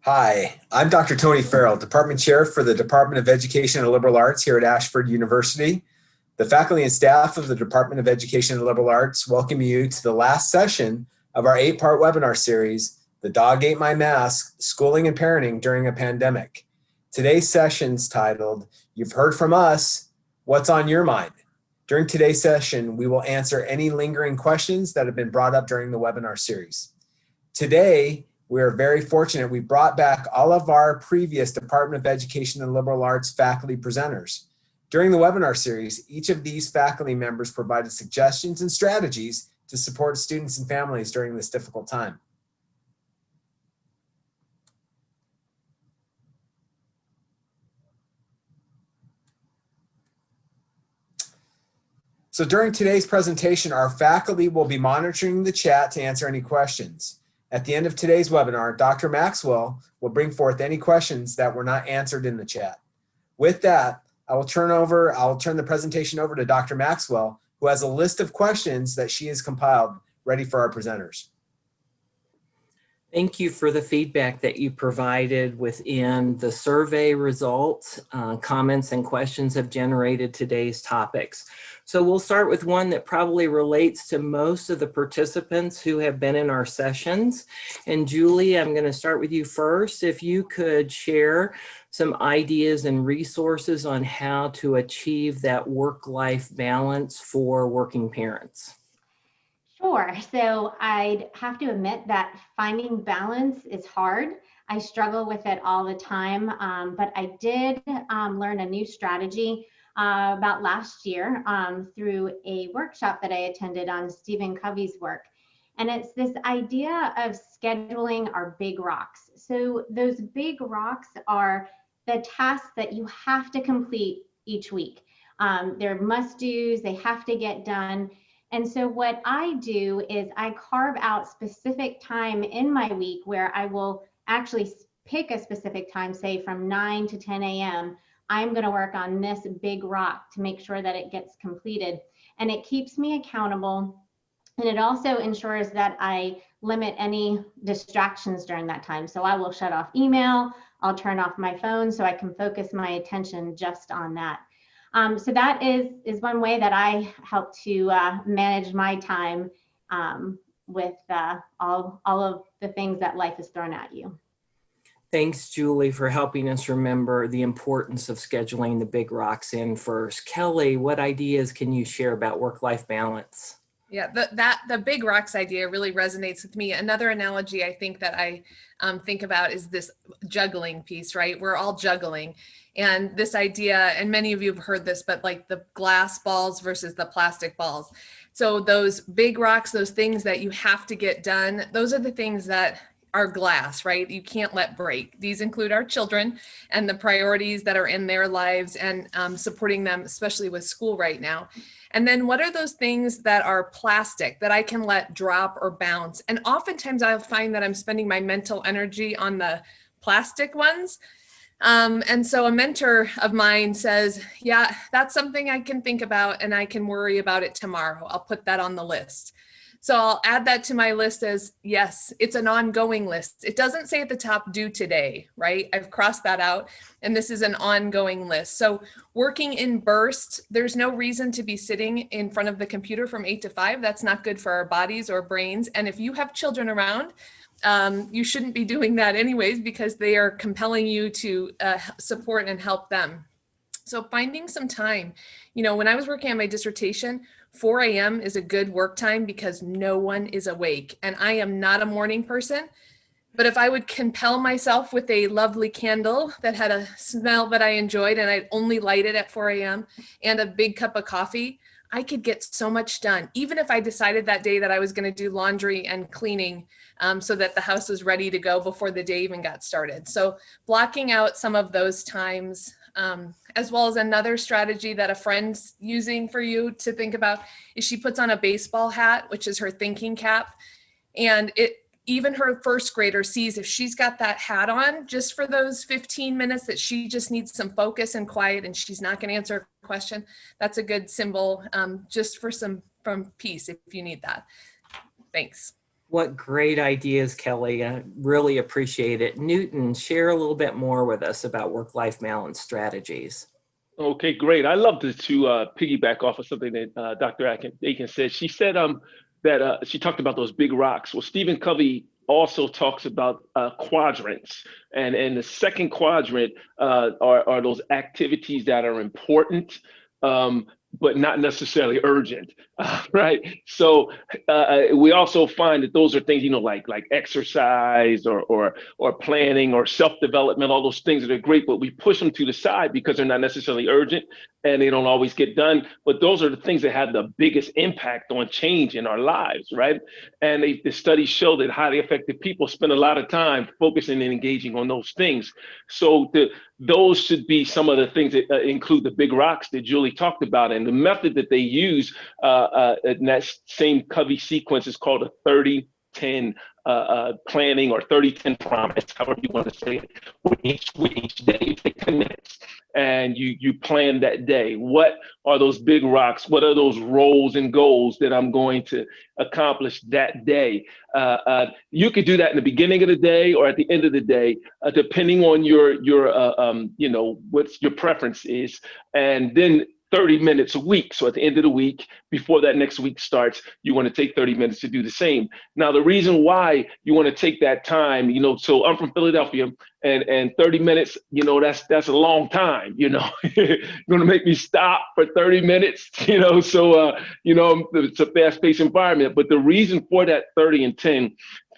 Hi, I'm Dr. Tony Farrell, Department Chair for the Department of Education and Liberal Arts here at Ashford University. The faculty and staff of the Department of Education and Liberal Arts welcome you to the last session of our 8-part webinar series, The Dog Ate My Mask, Schooling and Parenting During a Pandemic. Today's session's titled, You've Heard From Us, What's on Your Mind? During today's session, we will answer any lingering questions that have been brought up during the webinar series. Today, we are very fortunate we brought back all of our previous Department of Education and Liberal Arts faculty presenters. During the webinar series, each of these faculty members provided suggestions and strategies to support students and families during this difficult time. So during today's presentation, our faculty will be monitoring the chat to answer any questions. At the end of today's webinar, Dr. Maxwell will bring forth any questions that were not answered in the chat. With that, I'll turn the presentation over to Dr. Maxwell, who has a list of questions that she has compiled ready for our presenters. Thank you for the feedback that you provided within the survey results. Comments and questions have generated today's topics. So we'll start with one that probably relates to most of the participants who have been in our sessions. And Julie, I'm going to start with you first. If you could share some ideas and resources on how to achieve that work-life balance for working parents. Sure. So I'd have to admit that finding balance is hard. I struggle with it all the time, but I did learn a new strategy about last year through a workshop that I attended on Stephen Covey's work. And it's this idea of scheduling our big rocks. So those big rocks are the tasks that you have to complete each week. They're must-dos, they have to get done. And so what I do is I carve out specific time in my week where I will actually pick a specific time, say from 9 to 10 a.m. I'm going to work on this big rock to make sure that it gets completed. And it keeps me accountable. And it also ensures that I limit any distractions during that time. So I will shut off email, I'll turn off my phone so I can focus my attention just on that. So that is one way that I help to manage my time with all of the things that life has thrown at you. Thanks, Julie, for helping us remember the importance of scheduling the big rocks in first. Kelly, what ideas can you share about work-life balance? Yeah, the big rocks idea really resonates with me. Another analogy I think that I think about is this juggling piece, right? We're all juggling. And this idea, and many of you have heard this, but like the glass balls versus the plastic balls. So those big rocks, those things that you have to get done, those are the things that are glass, right? You can't let break. These include our children and the priorities that are in their lives and supporting them, especially with school right now. And then what are those things that are plastic that I can let drop or bounce? And oftentimes I'll find that I'm spending my mental energy on the plastic ones. And so a mentor of mine says, yeah, that's something I can think about and I can worry about it tomorrow. I'll put that on the list. So I'll add that to my list as, yes, it's an ongoing list. It doesn't say at the top, due today, right? I've crossed that out, and this is an ongoing list. So working in bursts, there's no reason to be sitting in front of the computer from 8 to 5. That's not good for our bodies or brains. And if you have children around, you shouldn't be doing that anyways, because they are compelling you to support and help them. So finding some time, when I was working on my dissertation, 4 a.m. is a good work time because no one is awake. And I am not a morning person, but if I would compel myself with a lovely candle that had a smell that I enjoyed and I'd only light it at 4 a.m. and a big cup of coffee, I could get so much done. Even if I decided that day that I was going to do laundry and cleaning so that the house was ready to go before the day even got started. So blocking out some of those times, as well as another strategy that a friend's using for you to think about is she puts on a baseball hat, which is her thinking cap. And even her first grader sees if she's got that hat on just for those 15 minutes that she just needs some focus and quiet and she's not going to answer a question. That's a good symbol just for some peace if you need that. Thanks. What great ideas, Kelly. I really appreciate it. Newton, share a little bit more with us about work-life balance strategies. Okay, great. I love to piggyback off of something that Dr. Aiken said. She said that she talked about those big rocks. Well, Stephen Covey also talks about quadrants, and the second quadrant are those activities that are important, but not necessarily urgent, right? So we also find that those are things, like exercise or planning or self-development, all those things that are great, but we push them to the side because they're not necessarily urgent and they don't always get done. But those are the things that have the biggest impact on change in our lives, right? And the studies show that highly effective people spend a lot of time focusing and engaging on those things. So those should be some of the things that include the big rocks that Julie talked about. And the method that they use in that same Covey sequence is called a 30-10 planning or 30-10 promise, however you want to say it. With each day, you take 10 minutes and you plan that day. What are those big rocks? What are those roles and goals that I'm going to accomplish that day? You could do that in the beginning of the day or at the end of the day, depending on your what your preference is. And then 30 minutes a week. So at the end of the week, before that next week starts, you want to take 30 minutes to do the same. Now, the reason why you want to take that time, so I'm from Philadelphia, and 30 minutes, that's a long time, you're going to make me stop for 30 minutes, so, it's a fast-paced environment. But the reason for that 30 and 10,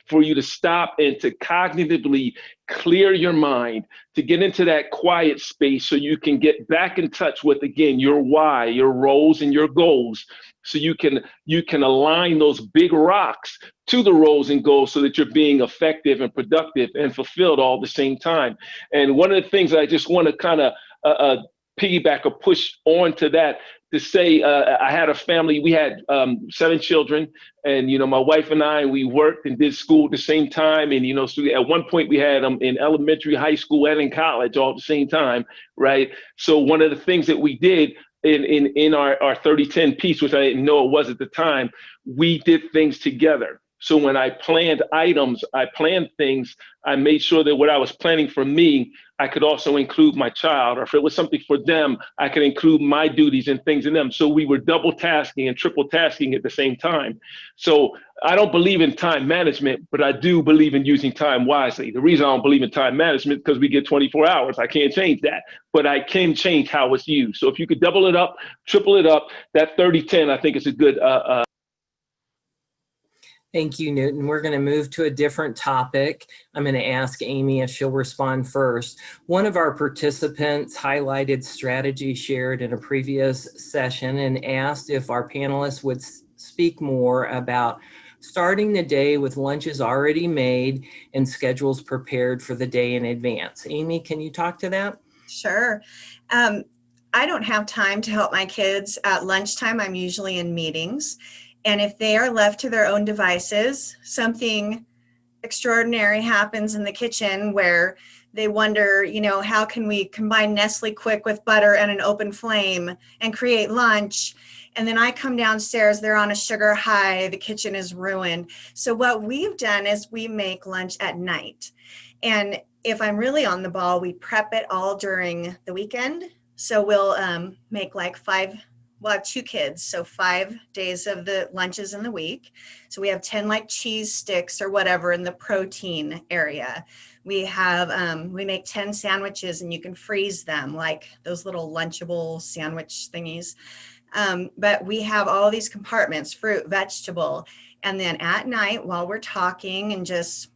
for you to stop and to cognitively clear your mind, to get into that quiet space so you can get back in touch with, again, your why, your roles and your goals. So you can align those big rocks to the roles and goals so that you're being effective and productive and fulfilled all at the same time. And one of the things I just want to kind of piggyback or push on to that, to say, I had a family, we had 7 children, and, my wife and I, we worked and did school at the same time. And, so at one point we had them in elementary, high school, and in college all at the same time, right? So one of the things that we did in our 30-10 piece, which I didn't know it was at the time, we did things together. So when I planned items, I planned things, I made sure that what I was planning for me, I could also include my child, or if it was something for them, I could include my duties and things in them. So we were double tasking and triple tasking at the same time. So I don't believe in time management, but I do believe in using time wisely. The reason I don't believe in time management is because we get 24 hours. I can't change that, but I can change how it's used. So if you could double it up, triple it up, that 30-10, I think is a good Thank you, Newton. We're going to move to a different topic. I'm going to ask Amy if she'll respond first. One of our participants highlighted strategy shared in a previous session and asked if our panelists would speak more about starting the day with lunches already made and schedules prepared for the day in advance. Amy, can you talk to that? Sure. I don't have time to help my kids at lunchtime. I'm usually in meetings. And if they are left to their own devices, something extraordinary happens in the kitchen where they wonder, how can we combine Nestle Quick with butter and an open flame and create lunch? And then I come downstairs, they're on a sugar high, the kitchen is ruined. So what we've done is we make lunch at night. And if I'm really on the ball, we prep it all during the weekend. So we'll make like we'll have 2 kids, so 5 days of the lunches in the week. So we have 10 like cheese sticks or whatever in the protein area. We have, we make 10 sandwiches and you can freeze them like those little Lunchable sandwich thingies. But we have all these compartments, fruit, vegetable. And then at night while we're talking and just,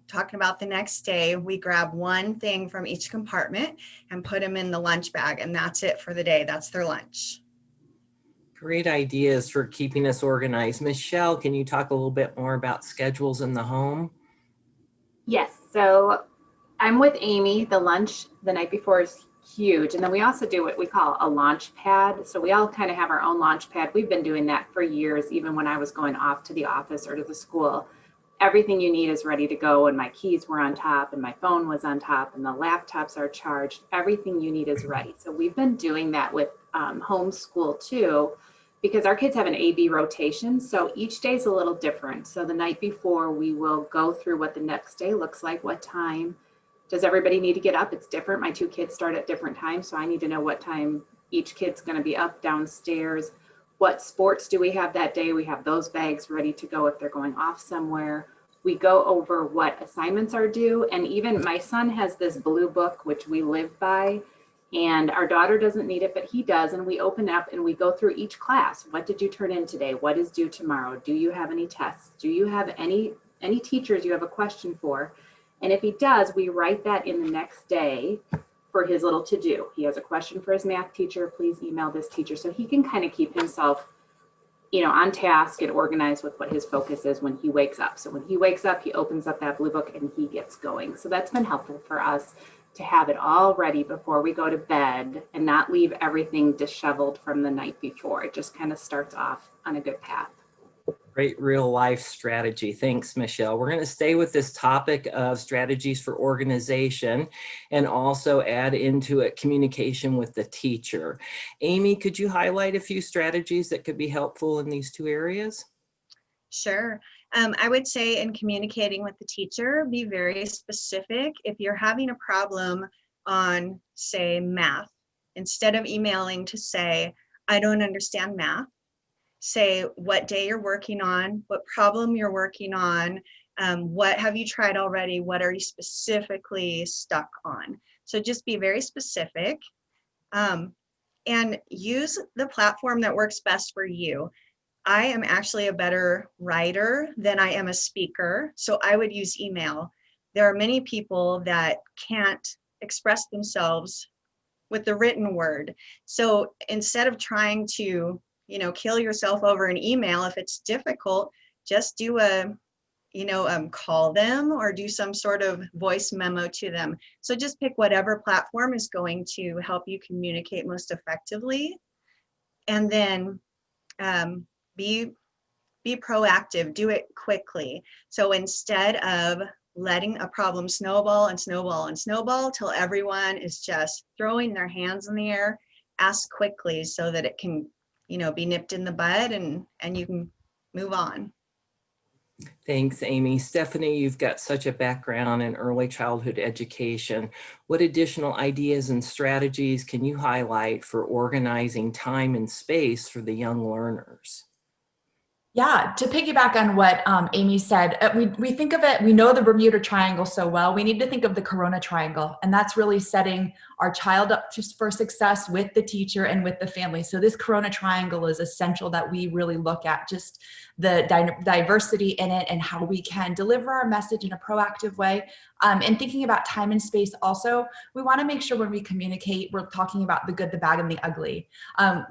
talking about the next day, we grab one thing from each compartment and put them in the lunch bag. And that's it for the day. That's their lunch. Great ideas for keeping us organized. Michelle, can you talk a little bit more about schedules in the home? Yes, so I'm with Amy. The lunch the night before is huge. And then we also do what we call a launch pad. So we all kind of have our own launch pad. We've been doing that for years, even when I was going off to the office or to the school. Everything you need is ready to go, and my keys were on top and my phone was on top and the laptops are charged. Everything you need is ready. So we've been doing that with homeschool too, because our kids have an A-B rotation. So each day is a little different. So the night before, we will go through what the next day looks like, what time. Does everybody need to get up? It's different. My 2 kids start at different times. So I need to know what time each kid's going to be up, downstairs. What sports do we have that day? We have those bags ready to go if they're going off somewhere. We go over what assignments are due. And even my son has this blue book, which we live by. And our daughter doesn't need it, but he does. And we open up and we go through each class. What did you turn in today? What is due tomorrow? Do you have any tests? Do you have any teachers you have a question for? And if he does, we write that in the next day for his little to-do. He has a question for his math teacher. Please email this teacher. So he can kind of keep himself, on task and organized with what his focus is when he wakes up. So when he wakes up, he opens up that blue book and he gets going. So that's been helpful for us to have it all ready before we go to bed and not leave everything disheveled from the night before. It just kind of starts off on a good path. Great real life strategy. Thanks, Michelle. We're going to stay with this topic of strategies for organization and also add into it communication with the teacher. Amy, could you highlight a few strategies that could be helpful in these 2 areas? Sure. I would say in communicating with the teacher, be very specific. If you're having a problem on, say, math, instead of emailing to say, I don't understand math, say what day you're working on, what problem you're working on, what have you tried already, what are you specifically stuck on. So just be very specific and use the platform that works best for you. I am actually a better writer than I am a speaker, so I would use email. There are many people that can't express themselves with the written word. So instead of trying to, kill yourself over an email, if it's difficult, just do call them or do some sort of voice memo to them. So just pick whatever platform is going to help you communicate most effectively. And then be proactive, do it quickly. So instead of letting a problem snowball and snowball and snowball till everyone is just throwing their hands in the air, ask quickly so that it can, be nipped in the bud and you can move on. Thanks, Amy. Stephanie, you've got such a background in early childhood education. What additional ideas and strategies can you highlight for organizing time and space for the young learners? Yeah, to piggyback on what Amy said, we think of it, we know the Bermuda Triangle so well, we need to think of the Corona Triangle, and that's really setting our child up for success with the teacher and with the family. So this Corona Triangle is essential that we really look at just the diversity in it and how we can deliver our message in a proactive way. And thinking about time and space also, we want to make sure when we communicate, we're talking about the good, the bad, and the ugly.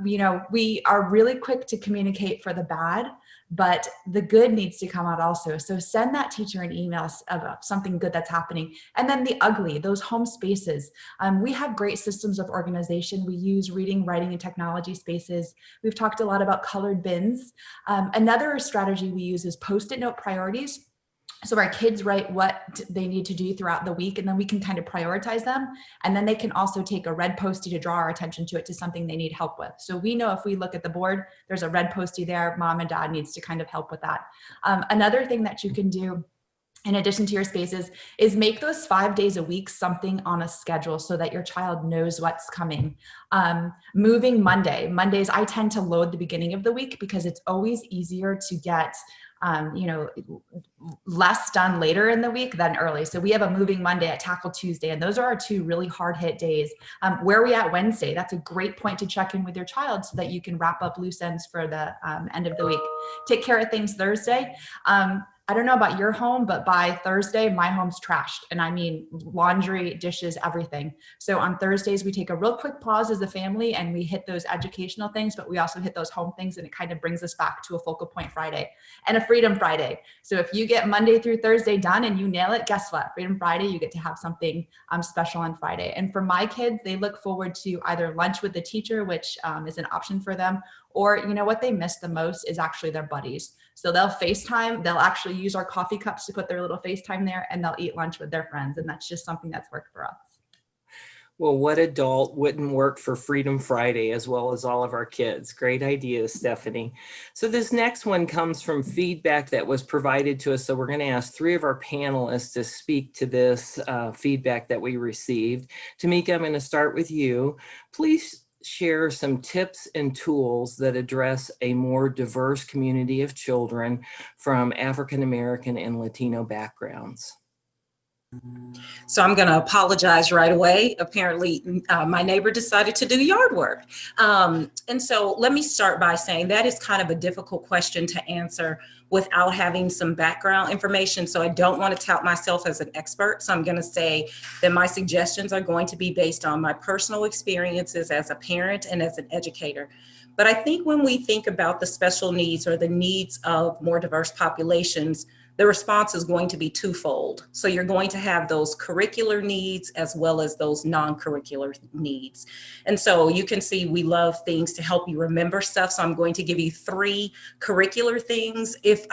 We are really quick to communicate for the bad, but the good needs to come out also. So send that teacher an email about something good that's happening. And then the ugly, those home spaces. We have great systems of organization. We use reading, writing, and technology spaces. We've talked a lot about colored bins. Another strategy we use is Post-it note priorities. So our kids write what they need to do throughout the week, and then we can kind of prioritize them. And then they can also take a red Post-it to draw our attention to something they need help with. So we know if we look at the board, there's a red Post-it there, mom and dad needs to kind of help with that. Another thing that you can do in addition to your spaces is make those 5 days a week something on a schedule so that your child knows what's coming. Moving Mondays, I tend to load the beginning of the week because it's always easier to get less done later in the week than early. So we have a moving Monday, a tackle Tuesday, and those are our 2 really hard hit days. Where are we at Wednesday? That's a great point to check in with your child so that you can wrap up loose ends for the end of the week. Take care of things Thursday. I don't know about your home, but by Thursday, my home's trashed. And I mean laundry, dishes, everything. So on Thursdays, we take a real quick pause as a family and we hit those educational things, but we also hit those home things, and it kind of brings us back to a focal point Friday and a Freedom Friday. So if you get Monday through Thursday done and you nail it, guess what? Freedom Friday, you get to have something special on Friday. And for my kids, they look forward to either lunch with the teacher, which is an option for them, or what they miss the most is actually their buddies. So they'll FaceTime, they'll actually use our coffee cups to put their little FaceTime there, and they'll eat lunch with their friends. And that's just something that's worked for us. Well, what adult wouldn't work for Freedom Friday as well as all of our kids? Great idea, Stephanie. So this next one comes from feedback that was provided to us. So we're going to ask 3 of our panelists to speak to this feedback that we received. Tamika, I'm going to start with you. Please share some tips and tools that address a more diverse community of children from African American and Latino backgrounds. So I'm going to apologize right away. Apparently, my neighbor decided to do yard work. And so let me start by saying that is kind of a difficult question to answer without having some background information. So I don't want to tout myself as an expert. So I'm going to say that my suggestions are going to be based on my personal experiences as a parent and as an educator. But I think when we think about the special needs or the needs of more diverse populations, the response is going to be twofold. So you're going to have those curricular needs as well as those non-curricular needs. And so you can see we love things to help you remember stuff. So I'm going to give you 3 curricular things. If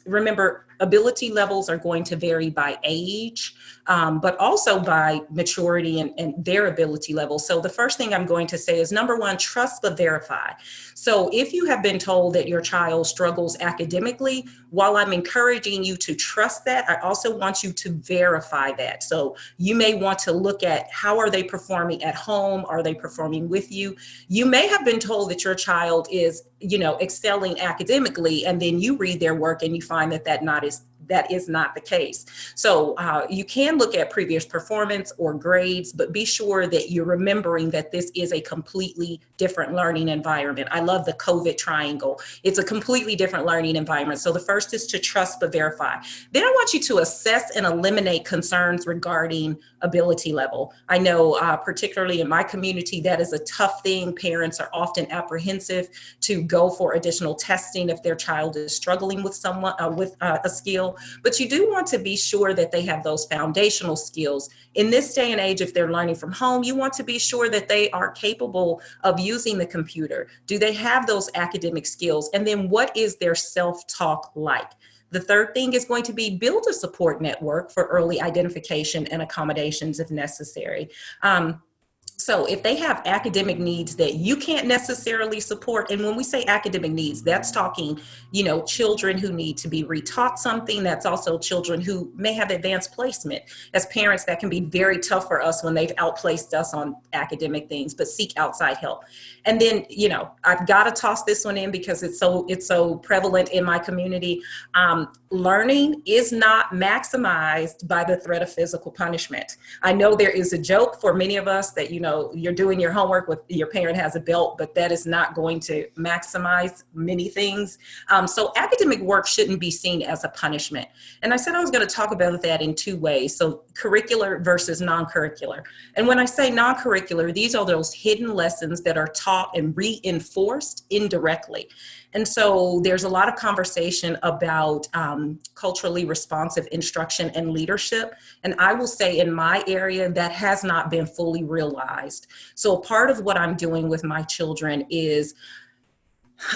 remember, ability levels are going to vary by age, but also by maturity and their ability level. So the first thing I'm going to say is, number 1, trust but verify. So if you have been told that your child struggles academically, while I'm encouraging you to trust that, I also want you to verify that. So you may want to look at how are they performing at home? Are they performing with you? You may have been told that your child is, excelling academically, and then you read their work and you find that that is not the case. So you can look at previous performance or grades, but be sure that you're remembering that this is a completely different learning environment. I love the COVID triangle. It's a completely different learning environment. So the first is to trust but verify. Then I want you to assess and eliminate concerns regarding ability level. I know particularly in my community, that is a tough thing. Parents are often apprehensive to go for additional testing if their child is struggling with a skill. But you do want to be sure that they have those foundational skills. In this day and age, if they're learning from home, you want to be sure that they are capable of using the computer. Do they have those academic skills? And then what is their self-talk like? The third thing is going to be build a support network for early identification and accommodations if necessary. So if they have academic needs that you can't necessarily support, and when we say academic needs, that's talking, children who need to be retaught something. That's also children who may have advanced placement. As parents, that can be very tough for us when they've outplaced us on academic things, but seek outside help. And then, I've got to toss this one in because it's so prevalent in my community. Learning is not maximized by the threat of physical punishment. I know there is a joke for many of us that, you're doing your homework with your parent has a belt, but that is not going to maximize many things. So academic work shouldn't be seen as a punishment. And I said I was going to talk about that in 2 ways. So curricular versus non-curricular. And when I say non-curricular, these are those hidden lessons that are taught and reinforced indirectly. And so there's a lot of conversation about culturally responsive instruction and leadership. And I will say in my area that has not been fully realized. So part of what I'm doing with my children is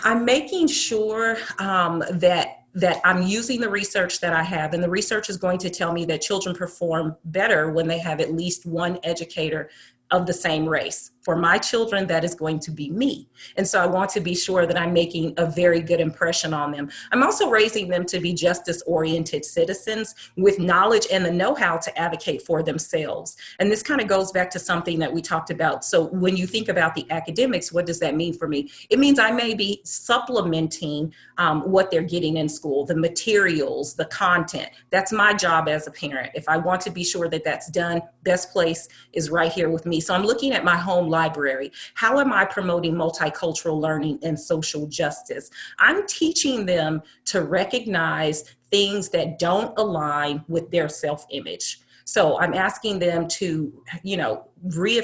I'm making sure that I'm using the research that I have, and the research is going to tell me that children perform better when they have at least one educator of the same race. For my children, that is going to be me. And so I want to be sure that I'm making a very good impression on them. I'm also raising them to be justice-oriented citizens with knowledge and the know-how to advocate for themselves. And this kind of goes back to something that we talked about. So when you think about the academics, what does that mean for me? It means I may be supplementing what they're getting in school, the materials, the content. That's my job as a parent. If I want to be sure that that's done, best place is right here with me. So I'm looking at my home library. How am I promoting multicultural learning and social justice? I'm teaching them to recognize things that don't align with their self-image. So I'm asking them to,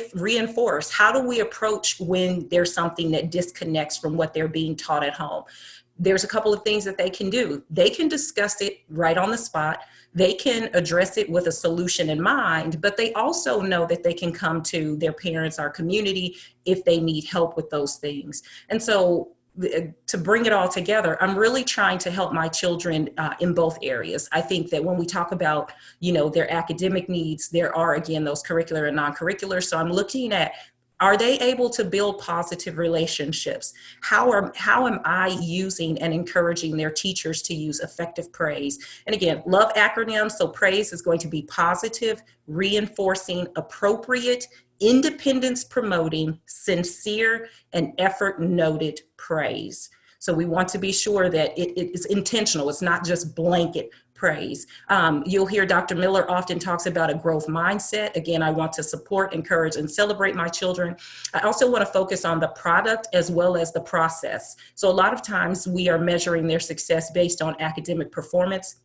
reinforce, how do we approach when there's something that disconnects from what they're being taught at home? There's a couple of things that they can do. They can discuss it right on the spot. They can address it with a solution in mind, but they also know that they can come to their parents, our community, if they need help with those things. And so to bring it all together, I'm really trying to help my children in both areas. I think that when we talk about, their academic needs, there are, again, those curricular and non-curricular. So I'm looking at, are they able to build positive relationships? How am I using and encouraging their teachers to use effective praise? And again, love acronyms. So praise is going to be positive, reinforcing, appropriate, independence promoting, sincere, and effort noted praise. So we want to be sure that it is intentional. It's not just blanket praise. You'll hear Dr. Miller often talks about a growth mindset. Again, I want to support, encourage, and celebrate my children. I also want to focus on the product as well as the process. So a lot of times we are measuring their success based on academic performance.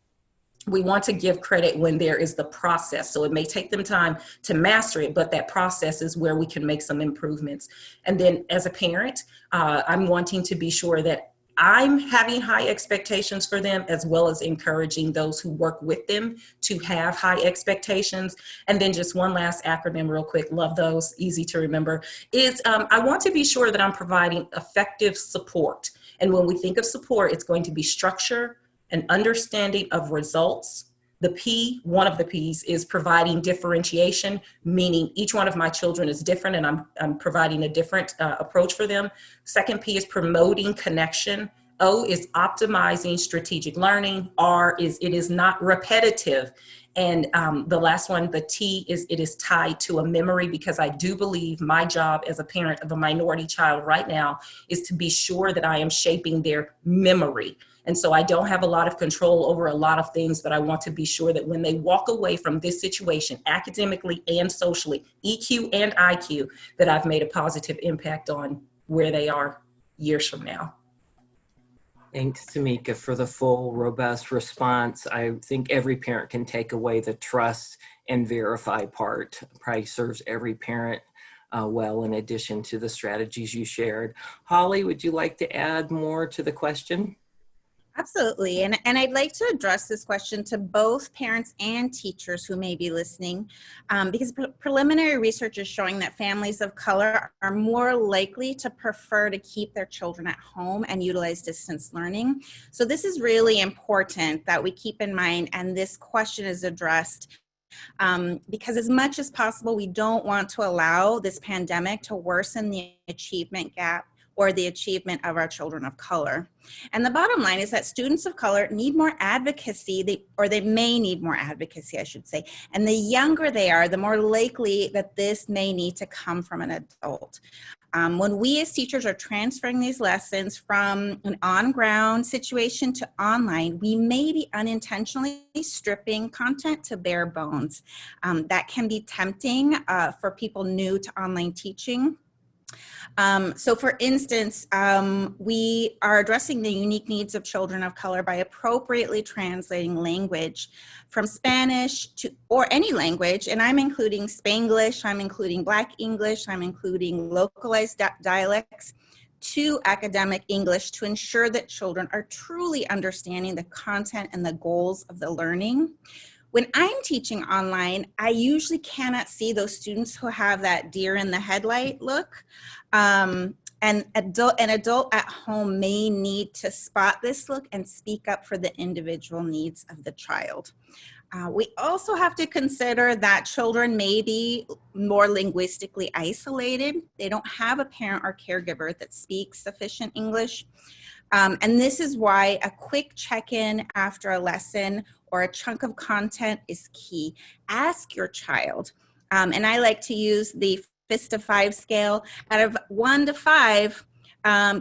We want to give credit when there is the process. So it may take them time to master it, but that process is where we can make some improvements. And then as a parent, I'm wanting to be sure that I'm having high expectations for them, as well as encouraging those who work with them to have high expectations. And then just one last acronym real quick, love those, easy to remember, is I want to be sure that I'm providing effective support. And when we think of support, it's going to be structure, an understanding of results. The P, one of the P's, is providing differentiation, meaning each one of my children is different and I'm providing a different approach for them. Second P is promoting connection. O is optimizing strategic learning. R is it is not repetitive. And the last one, the T, is it is tied to a memory, because I do believe my job as a parent of a minority child right now is to be sure that I am shaping their memory. And so I don't have a lot of control over a lot of things, but I want to be sure that when they walk away from this situation, academically and socially, EQ and IQ, that I've made a positive impact on where they are years from now. Thanks, Tamika, for the full, robust response. I think every parent can take away the trust and verify part. Probably serves every parent well, in addition to the strategies you shared. Holly, would you like to add more to the question? Absolutely. And I'd like to address this question to both parents and teachers who may be listening, because preliminary research is showing that families of color are more likely to prefer to keep their children at home and utilize distance learning. So this is really important that we keep in mind, and this question is addressed because as much as possible, we don't want to allow this pandemic to worsen the achievement gap or the achievement of our children of color. And the bottom line is that students of color need more advocacy, they may need more advocacy, I should say. And the younger they are, the more likely that this may need to come from an adult. When we as teachers are transferring these lessons from an on-ground situation to online, we may be unintentionally stripping content to bare bones. That can be tempting for people new to online teaching. So for instance, we are addressing the unique needs of children of color by appropriately translating language from Spanish to, or any language, and I'm including Spanglish, I'm including Black English, I'm including localized dialects, to academic English, to ensure that children are truly understanding the content and the goals of the learning. When I'm teaching online, I usually cannot see those students who have that deer in the headlight look. An adult at home may need to spot this look and speak up for the individual needs of the child. We also have to consider that children may be more linguistically isolated. They don't have a parent or caregiver that speaks sufficient English. And this is why a quick check-in after a lesson or a chunk of content is key. Ask your child, and I like to use the Fist of 5 scale. Out of 1 to 5,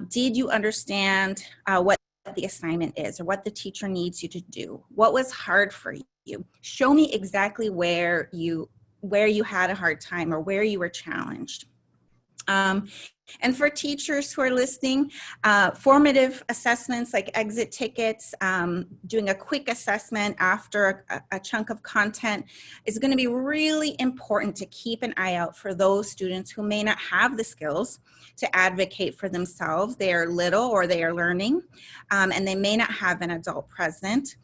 did you understand what the assignment is or what the teacher needs you to do? What was hard for you? Show me exactly where you had a hard time or where you were challenged. And for teachers who are listening, formative assessments like exit tickets, doing a quick assessment after a chunk of content is going to be really important to keep an eye out for those students who may not have the skills to advocate for themselves. They are little or they are learning, and they may not have an adult present.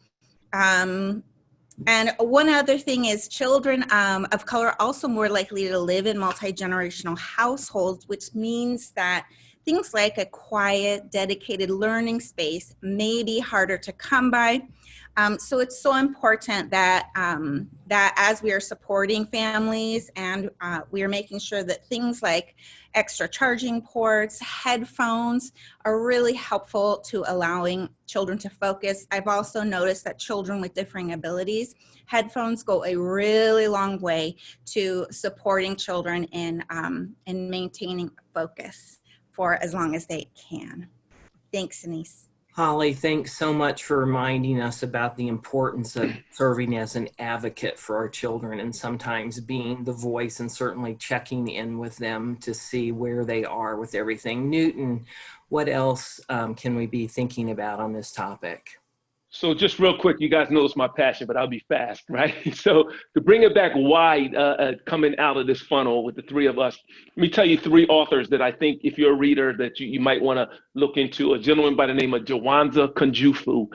And one other thing is children of color are also more likely to live in multi-generational households, which means that things like a quiet, dedicated learning space may be harder to come by. So it's so important that that as we are supporting families and we are making sure that things like extra charging ports, headphones are really helpful to allowing children to focus. I've also noticed that children with differing abilities, headphones go a really long way to supporting children in maintaining focus for as long as they can. Thanks, Denise. Holly, thanks so much for reminding us about the importance of serving as an advocate for our children and sometimes being the voice and certainly checking in with them to see where they are with everything. Newton, what else can we be thinking about on this topic? So just real quick, you guys know it's my passion, but I'll be fast, right? So to bring it back wide, coming out of this funnel with the three of us, let me tell you three authors that I think if you're a reader that you might want to look into. A gentleman by the name of Jawanza Kunjufu,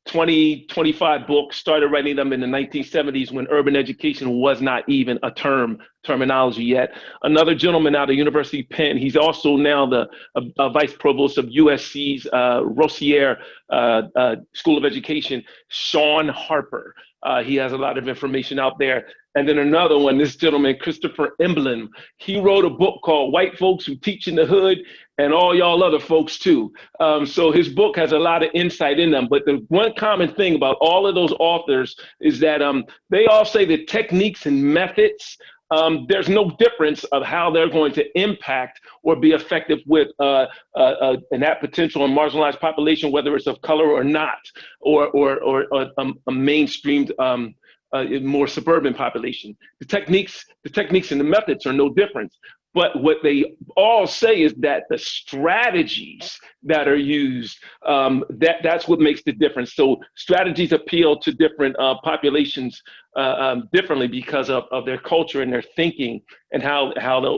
25 books, started writing them in the 1970s when urban education was not even a terminology yet. Another gentleman out of University of Penn, he's also now the vice provost of USC's Rossier School of Education, Sean Harper. He has a lot of information out there. And then another one, this gentleman, Christopher Emblem, he wrote a book called White Folks Who Teach in the Hood and All Y'all Other Folks Too. So his book has a lot of insight in them. But the one common thing about all of those authors is that they all say that techniques and methods, there's no difference of how they're going to impact or be effective with an at potential and marginalized population, whether it's of color or not, or a mainstreamed more suburban population. The techniques and the methods are no different. But what they all say is that the strategies that are used, that's what makes the difference. So strategies appeal to different populations differently because of their culture and their thinking and how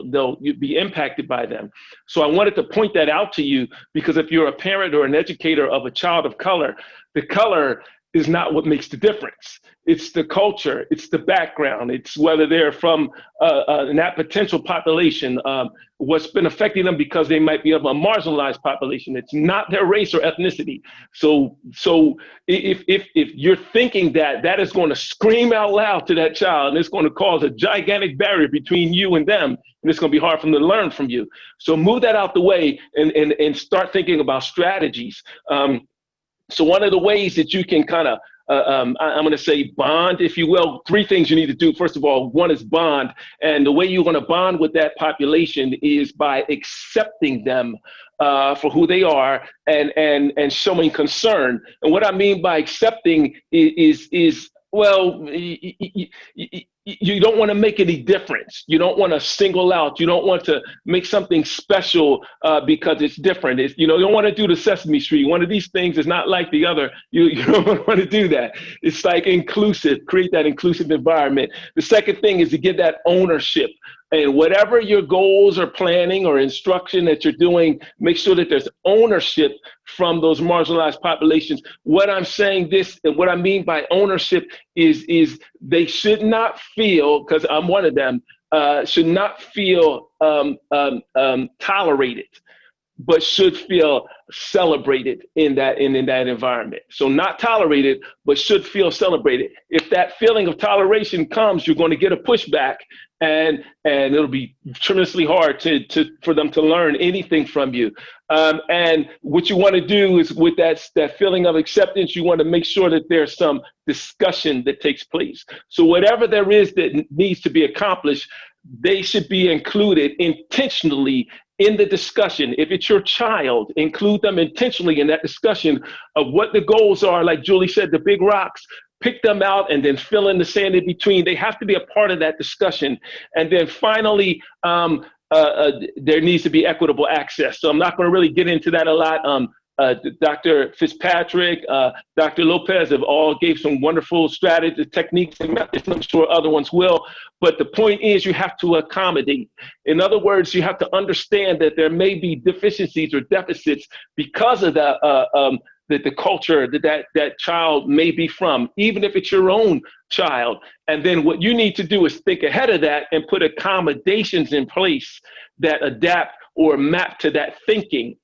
they'll be impacted by them. So I wanted to point that out to you because if you're a parent or an educator of a child of color, the color is not what makes the difference. It's the culture, it's the background, it's whether they're from that potential population, what's been affecting them because they might be of a marginalized population. It's not their race or ethnicity. So if you're thinking that is going to scream out loud to that child and it's going to cause a gigantic barrier between you and them, and it's going to be hard for them to learn from you. So move that out the way and start thinking about strategies. So one of the ways that you can kind of, I'm going to say bond, if you will, three things you need to do. First of all, one is bond. And the way you're going to bond with that population is by accepting them for who they are and showing concern. And what I mean by accepting is well, you don't want to make any difference. You don't want to single out. You don't want to make something special because it's different. You don't want to do the Sesame Street. One of these things is not like the other. You don't want to do that. It's like inclusive, create that inclusive environment. The second thing is to give that ownership. And whatever your goals or planning or instruction that you're doing, make sure that there's ownership from those marginalized populations. What I'm saying this, and what I mean by ownership is they should not feel, because I'm one of them, should not feel tolerated, but should feel celebrated in that environment. So not tolerated, but should feel celebrated. If that feeling of toleration comes, you're going to get a pushback, and it'll be tremendously hard for them to learn anything from you. And what you want to do is with that feeling of acceptance, you want to make sure that there's some discussion that takes place. So whatever there is that needs to be accomplished, they should be included intentionally in the discussion. If it's your child, include them intentionally in that discussion of what the goals are. Like Julie said, the big rocks, pick them out and then fill in the sand in between. They have to be a part of that discussion. And then finally, there needs to be equitable access. So I'm not going to really get into that a lot. Dr. Fitzpatrick, Dr. Lopez have all gave some wonderful strategies, techniques, and methods. I'm sure other ones will. But the point is you have to accommodate. In other words, you have to understand that there may be deficiencies or deficits because of the culture that child may be from, even if it's your own child. And then what you need to do is think ahead of that and put accommodations in place that adapt or map to that thinking.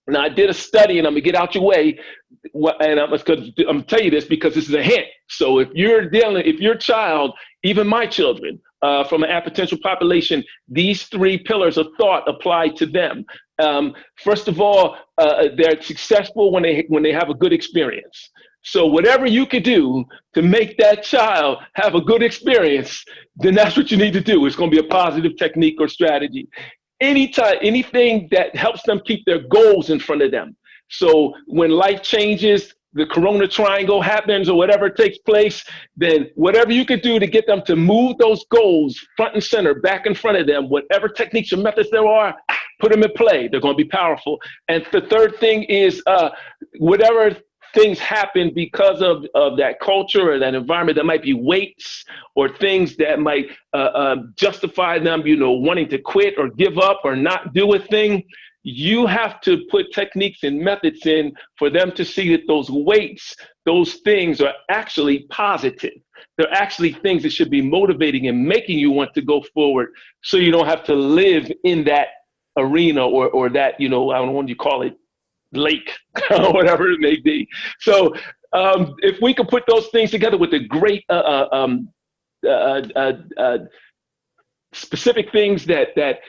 Now, I did a study, and I'm gonna get out your way, and I'm gonna tell you this because this is a hint. So if your child, even my children, from an potential population, these 3 pillars of thought apply to them. First of all, they're successful when they have a good experience. So whatever you could do to make that child have a good experience, then that's what you need to do. It's going to be a positive technique or strategy. Anything that helps them keep their goals in front of them. So when life changes, the corona triangle happens or whatever takes place, then whatever you could do to get them to move those goals front and center, back in front of them, whatever techniques or methods there are, put them in play. They're going to be powerful. And the third thing is whatever things happen because of that culture or that environment, that might be weights or things that might justify them, wanting to quit or give up or not do a thing. You have to put techniques and methods in for them to see that those weights, those things are actually positive. They're actually things that should be motivating and making you want to go forward, so you don't have to live in that arena or that, I don't know what you call it, lake or whatever it may be. So if we could put those things together with the great specific things that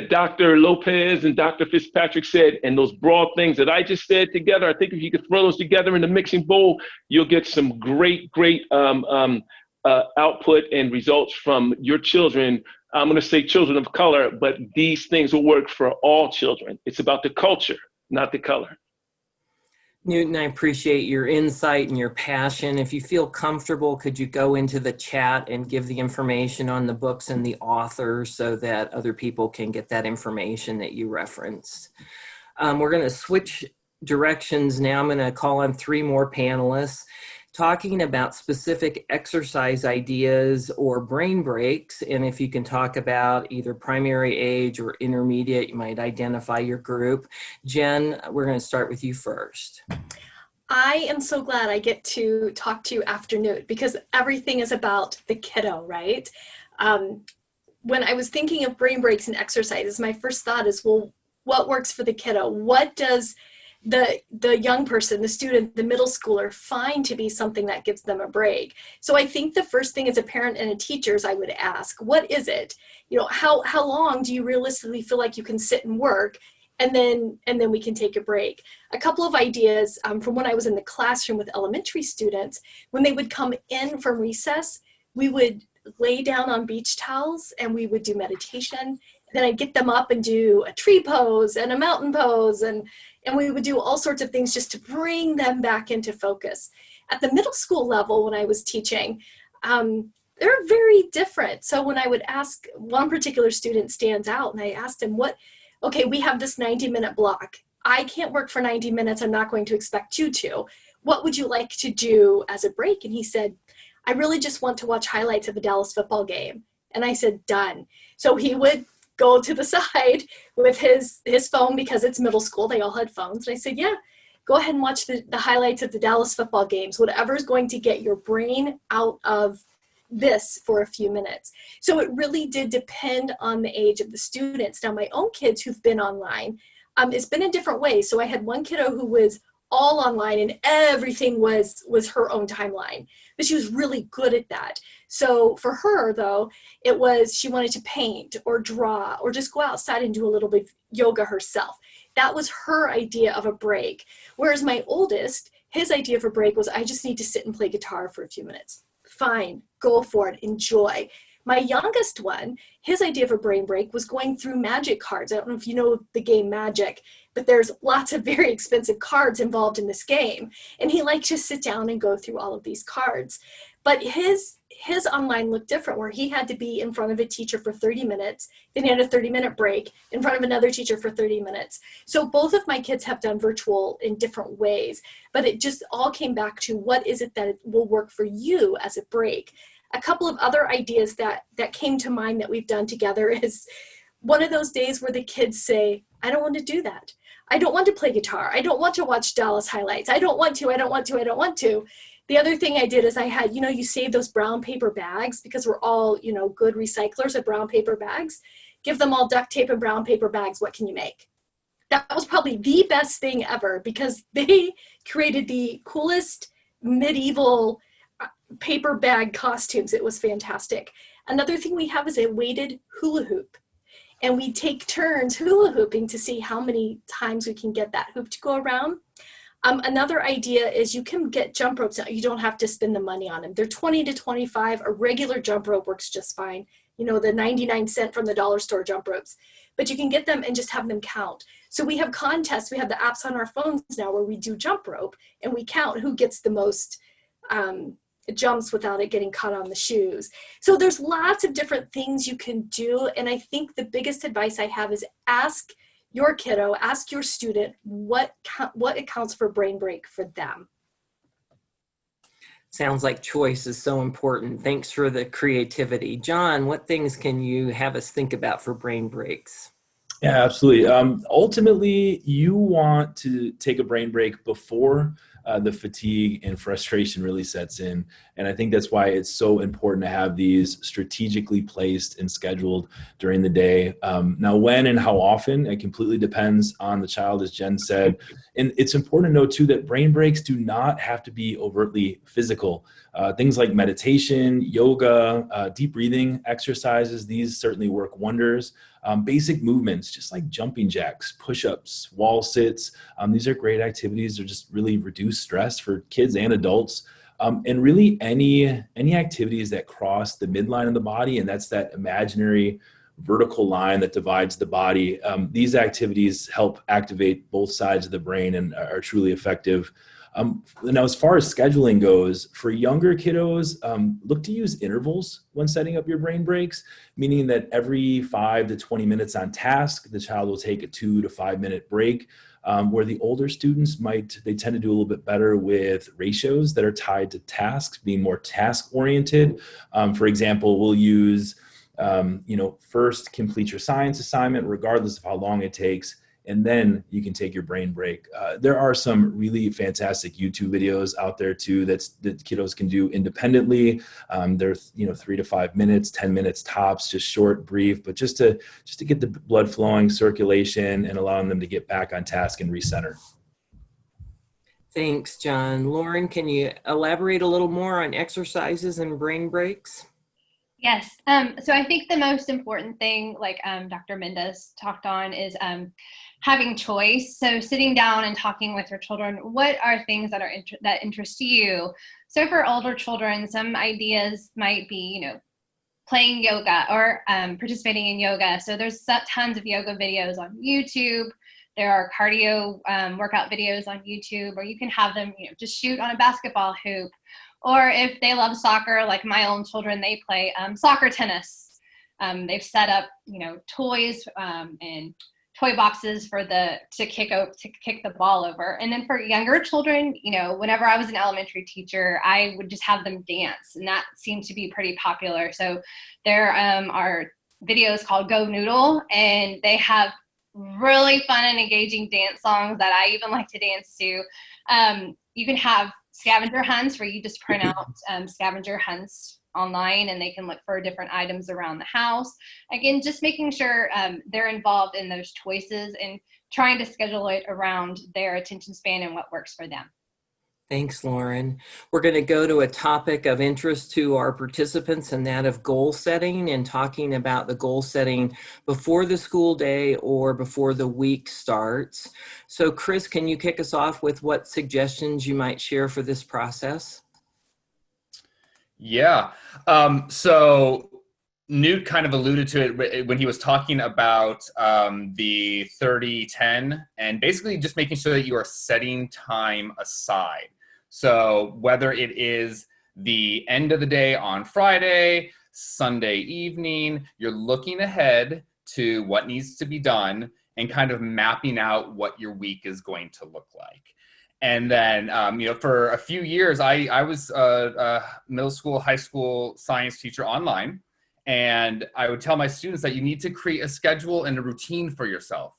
Dr. Lopez and Dr. Fitzpatrick said, and those broad things that I just said together, I think if you could throw those together in the mixing bowl, you'll get some great output and results from your children. I'm going to say children of color, but these things will work for all children. It's about the culture, not the color. Newton, I appreciate your insight and your passion. If you feel comfortable, could you go into the chat and give the information on the books and the authors so that other people can get that information that you referenced? We're going to switch directions now. I'm going to call on 3 more panelists talking about specific exercise ideas or brain breaks. And if you can talk about either primary age or intermediate, you might identify your group. Jen, we're going to start with you first. I am so glad I get to talk to you after Newt, because everything is about the kiddo, right? When I was thinking of brain breaks and exercises, my first thought is, well, what works for the kiddo? What does the young person, the student, the middle schooler find to be something that gives them a break? So I think the first thing as a parent and a teacher is I would ask, what is it? How long do you realistically feel like you can sit and work? And then we can take a break. A couple of ideas from when I was in the classroom with elementary students, when they would come in from recess, we would lay down on beach towels and we would do meditation. Then I'd get them up and do a tree pose and a mountain pose, and we would do all sorts of things just to bring them back into focus. At the middle school level, when I was teaching, they're very different. So when I would ask, one particular student stands out, and I asked him, okay, we have this 90-minute block. I can't work for 90 minutes. I'm not going to expect you to. What would you like to do as a break? And he said, I really just want to watch highlights of the Dallas football game. And I said, done. So he would go to the side with his phone, because it's middle school, they all had phones. And I said, yeah, go ahead and watch the highlights of the Dallas football games, whatever is going to get your brain out of this for a few minutes. So it really did depend on the age of the students. Now, my own kids who've been online, it's been in different ways. So I had one kiddo who was all online and everything was her own timeline, but she was really good at that. So for her though, it was, she wanted to paint or draw or just go outside and do a little bit of yoga herself. That was her idea of a break. Whereas my oldest, his idea of a break was, I just need to sit and play guitar for a few minutes. Fine, go for it, enjoy. My youngest one, his idea of a brain break was going through magic cards. I don't know if you know the game Magic, but there's lots of very expensive cards involved in this game. And he liked to sit down and go through all of these cards. But his online looked different, where he had to be in front of a teacher for 30 minutes, then he had a 30-minute break in front of another teacher for 30 minutes. So both of my kids have done virtual in different ways, but it just all came back to what is it that will work for you as a break. A couple of other ideas that came to mind that we've done together is one of those days where the kids say, I don't want to do that. I don't want to play guitar. I don't want to watch Dallas highlights. I don't want to. The other thing I did is I had, you save those brown paper bags, because we're all, good recyclers of brown paper bags. give them all duct tape and brown paper bags. What can you make? That was probably the best thing ever because they created the coolest medieval paper bag costumes. It was fantastic. Another thing we have is a weighted hula hoop. And we take turns hula hooping to see how many times we can get that hoop to go around. Another idea is you can get jump ropes. You don't have to spend the money on them. They're 20 to 25. A regular jump rope works just fine. You know, the 99-cent from the dollar store jump ropes. But you can get them and just have them count. So we have contests. We have the apps on our phones now where we do jump rope and we count who gets the most jumps without it getting caught on the shoes. So there's lots of different things you can do. And I think the biggest advice I have is ask your kiddo, ask your student what accounts for brain break for them. Sounds like choice is so important. Thanks for the creativity. John, what things can you have us think about for brain breaks? Yeah, absolutely. Ultimately, you want to take a brain break before the fatigue and frustration really sets in. And I think that's why it's so important to have these strategically placed and scheduled during the day. Now, when and how often, it completely depends on the child, as Jen said. And it's important to know, too, that brain breaks do not have to be overtly physical. Things like meditation, yoga, deep breathing exercises, these certainly work wonders. Basic movements, just like jumping jacks, push-ups, wall sits. These are great activities that just really reduce stress for kids and adults. And really any activities that cross the midline of the body, and that's that imaginary vertical line that divides the body. These activities help activate both sides of the brain and are truly effective. Now, as far as scheduling goes, for younger kiddos, look to use intervals when setting up your brain breaks, meaning that every 5 to 20 minutes on task, the child will take a 2 to 5 minute break. Where the older students they tend to do a little bit better with ratios that are tied to tasks, being more task oriented. For example, we'll use, first complete your science assignment, regardless of how long it takes, and then you can take your brain break. There are some really fantastic YouTube videos out there too that kiddos can do independently. They're 3 to 5 minutes, 10 minutes tops, just short, brief, but just to get the blood flowing, circulation, and allowing them to get back on task and recenter. Thanks, John. Lauren, can you elaborate a little more on exercises and brain breaks? Yes. So I think the most important thing, like Dr. Mendez talked on, is having choice. So sitting down and talking with your children, what are things that that interest you? So for older children, some ideas might be, playing yoga or participating in yoga. So there's tons of yoga videos on YouTube. There are cardio workout videos on YouTube, or you can have them, just shoot on a basketball hoop. Or if they love soccer, like my own children, they play soccer tennis. They've set up, toys and toy boxes to kick the ball over. And then for younger children, whenever I was an elementary teacher, I would just have them dance, and that seemed to be pretty popular. So there are videos called Go Noodle, and they have really fun and engaging dance songs that I even like to dance to. You can have scavenger hunts where you just print out scavenger hunts online, and they can look for different items around the house. Again, just making sure they're involved in those choices and trying to schedule it around their attention span and what works for them. Thanks, Lauren. We're going to go to a topic of interest to our participants, and that of goal setting, and talking about the goal setting before the school day or before the week starts. So Chris, can you kick us off with what suggestions you might share for this process? Yeah. So Newt kind of alluded to it when he was talking about the 30-10, and basically just making sure that you are setting time aside. So whether it is the end of the day on Friday, Sunday evening, you're looking ahead to what needs to be done and kind of mapping out what your week is going to look like. And then, for a few years, I was a middle school, high school science teacher online. And I would tell my students that you need to create a schedule and a routine for yourself,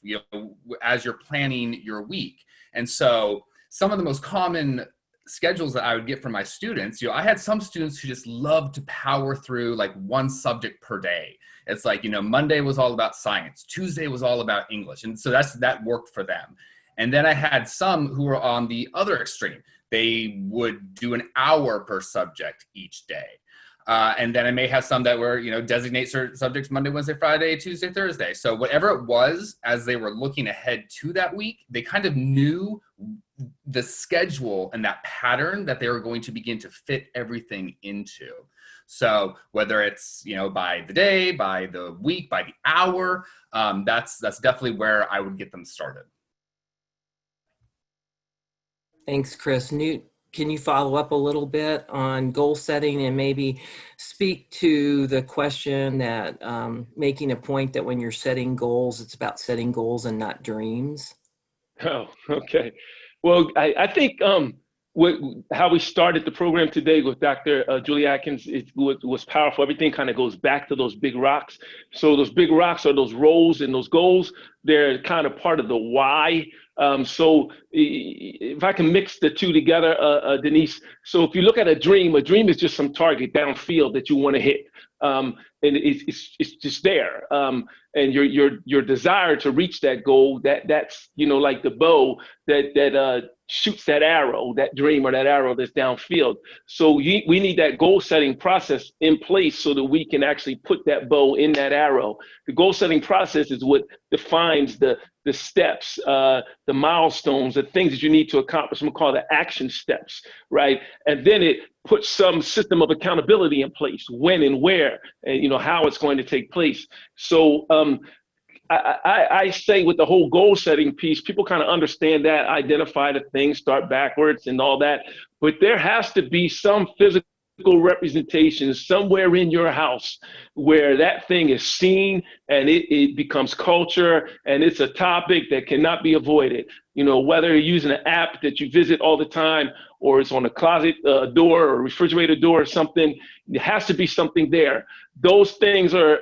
as you're planning your week. And so some of the most common schedules that I would get from my students, I had some students who just loved to power through like one subject per day. It's like, Monday was all about science, Tuesday was all about English. And so that worked for them. And then I had some who were on the other extreme. They would do an hour per subject each day. And then I may have some that were, designate certain subjects Monday, Wednesday, Friday, Tuesday, Thursday. So whatever it was, as they were looking ahead to that week, they kind of knew the schedule and that pattern that they were going to begin to fit everything into. So whether it's, by the day, by the week, by the hour, that's definitely where I would get them started. Thanks, Chris. Newt, can you follow up a little bit on goal setting and maybe speak to the question that making a point that when you're setting goals, it's about setting goals and not dreams? Oh, okay. Well, I think how we started the program today with Dr. Julie Atkins was powerful. Everything kind of goes back to those big rocks. So those big rocks are those roles and those goals. They're kind of part of the why. So if I can mix the two together, Denise, so if you look at a dream is just some target downfield that you want to hit. And it's just there. And your desire to reach that goal, that's, like the bow that shoots that arrow, that dream or that arrow that's downfield. So we need that goal setting process in place so that we can actually put that bow in that arrow. The goal setting process is what defines the steps, the milestones, the things that you need to accomplish. I'm gonna call the action steps, right? And then it puts some system of accountability in place, when and where, and how it's going to take place. So I say with the whole goal setting piece, people kind of understand that, identify the things, start backwards and all that, but there has to be some physical representation somewhere in your house where that thing is seen and it becomes culture and it's a topic that cannot be avoided. Whether you're using an app that you visit all the time or it's on a closet door or refrigerator door or something, there has to be something there. Those things are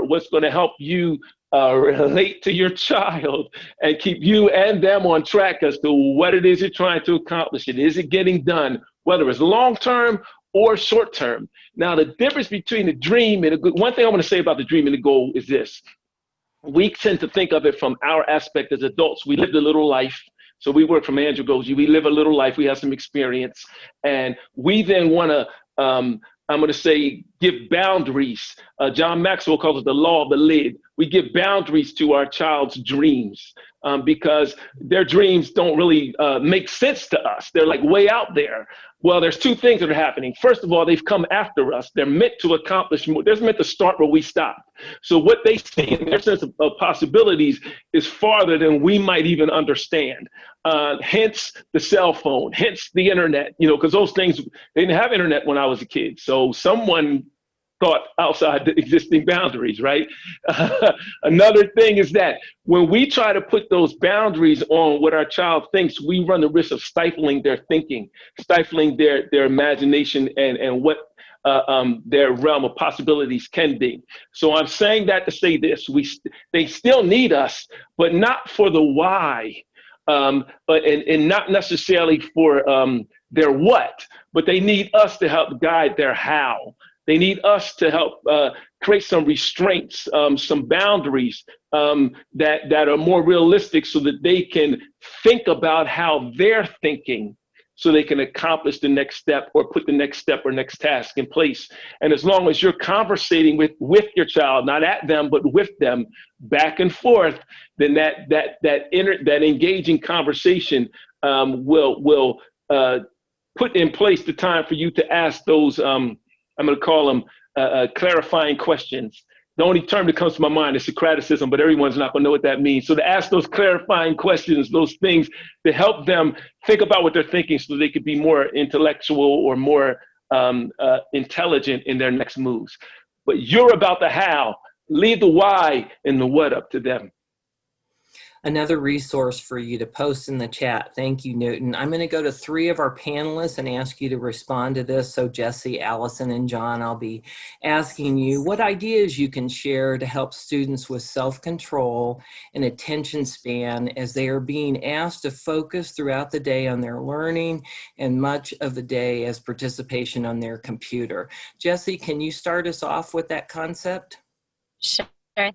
what's going to help you relate to your child and keep you and them on track as to what it is you're trying to accomplish. Is it getting done, whether it's long-term or short-term? Now, the difference between the dream and one thing I want to say about the dream and the goal is this. We tend to think of it from our aspect as adults. We lived a little life. So we work from andragogy. We live a little life. We have some experience. And we then want to, I'm going to say, give boundaries. John Maxwell calls it the law of the lid. We give boundaries to our child's dreams because their dreams don't really make sense to us. They're like way out there. Well, there's two things that are happening. First of all, they've come after us. They're meant to accomplish more. They're meant to start where we stop. So what they see in their sense of possibilities is farther than we might even understand. Hence the cell phone, hence the internet, because those things, they didn't have internet when I was a kid. So someone thought outside the existing boundaries, right? Another thing is that when we try to put those boundaries on what our child thinks, we run the risk of stifling their thinking, stifling their imagination and what their realm of possibilities can be. So I'm saying that to say this, they still need us, but not for the why, but not necessarily for their what, but they need us to help guide their how. They need us to help create some restraints, some boundaries that are more realistic so that they can think about how they're thinking so they can accomplish the next step or put the next step or next task in place. And as long as you're conversating with your child, not at them, but with them back and forth, then that engaging conversation will put in place the time for you to ask those I'm going to call them clarifying questions. The only term that comes to my mind is Socraticism, but everyone's not going to know what that means. So to ask those clarifying questions, those things to help them think about what they're thinking so they could be more intellectual or more intelligent in their next moves. But you're about the how. Leave the why and the what up to them. Another resource for you to post in the chat. Thank you, Newton. I'm going to go to 3 of our panelists and ask you to respond to this. So Jesse, Allison, and John, I'll be asking you what ideas you can share to help students with self-control and attention span as they are being asked to focus throughout the day on their learning and much of the day as participation on their computer. Jesse, can you start us off with that concept? Sure.